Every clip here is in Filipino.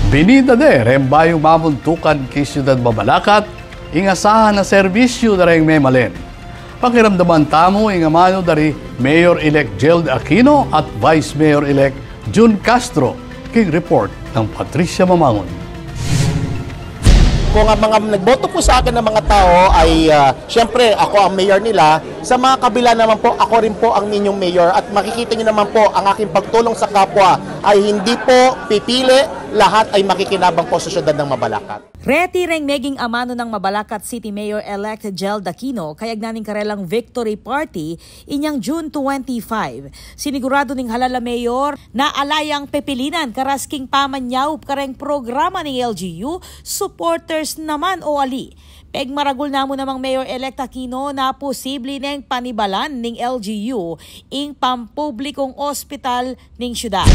Binida de, rembayong mamuntukan kay Siyudad Mabalacat, ingasahan na serbisyo na rin may malin. Pakiramdaman tamo ingamano dari Mayor-elect Jeld Aquino at Vice Mayor-elect June Castro. King report ng Patricia Mamangon. Kung ang mga nagboto po sa akin ng mga tao ay siyempre ako ang mayor nila, sa mga kabila naman po ako rin po ang ninyong mayor at makikita niyo naman po ang aking pagtulong sa kapwa ay hindi po pipili, lahat ay makikinabang po sa syudad ng Mabalacat. Reti reng meging amano ng Mabalacat City Mayor-elect Jeld Aquino kayag naning karelang victory party inyang June 25. Sinigurado ning halala mayor na alayang pepilinan karasking pamanyaw kareng programa ng LGU, supporters naman o ali. Peg maragul namo namang Mayor-elect Aquino na posible neng panibalan ning LGU ing pampublikong ospital ning syudad.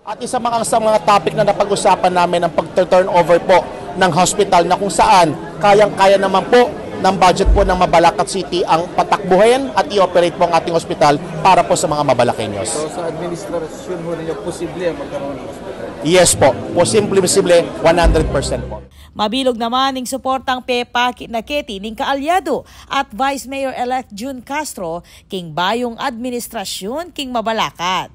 At isa sa mga topic na napag-usapan namin ang pag-turnover po ng hospital na kung saan kayang-kaya naman po ng budget po ng Mabalacat City ang patakbuhin at i-operate po ang ating hospital para po sa mga Mabalaqueños. So sa administrasyon mo ninyo, posible ang magkaroon ng hospital? Yes po, posible 100% po. Mabilog naman ning suportang Pepa Naketi ning kaalyado at Vice Mayor-elect June Castro king bayong administrasyon king Mabalacat.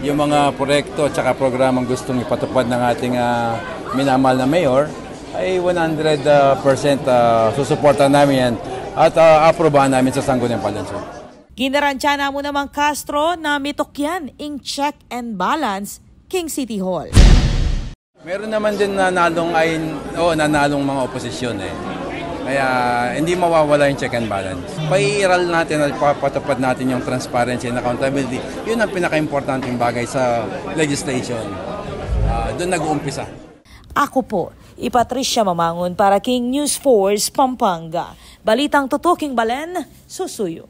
Yung mga proyekto at saka programang gustong ipatupad ng ating minamahal na mayor ay 100% susuportan namin yan at aprobahan namin sa Sangguniang Palansyon. Ginaransya na mo namang Castro na mitokyan ing check and balance king City Hall. Meron naman din nanalong mga oposisyon eh. Kaya hindi mawawala yung check and balance. Paiiral natin at papatupad natin yung transparency and accountability. Yun ang pinaka-importanting bagay sa legislation. Doon nag-uumpisa. Ako po, Patricia Mamangon para King News Force Pampanga. Balitang tutuking Balen, susuyo.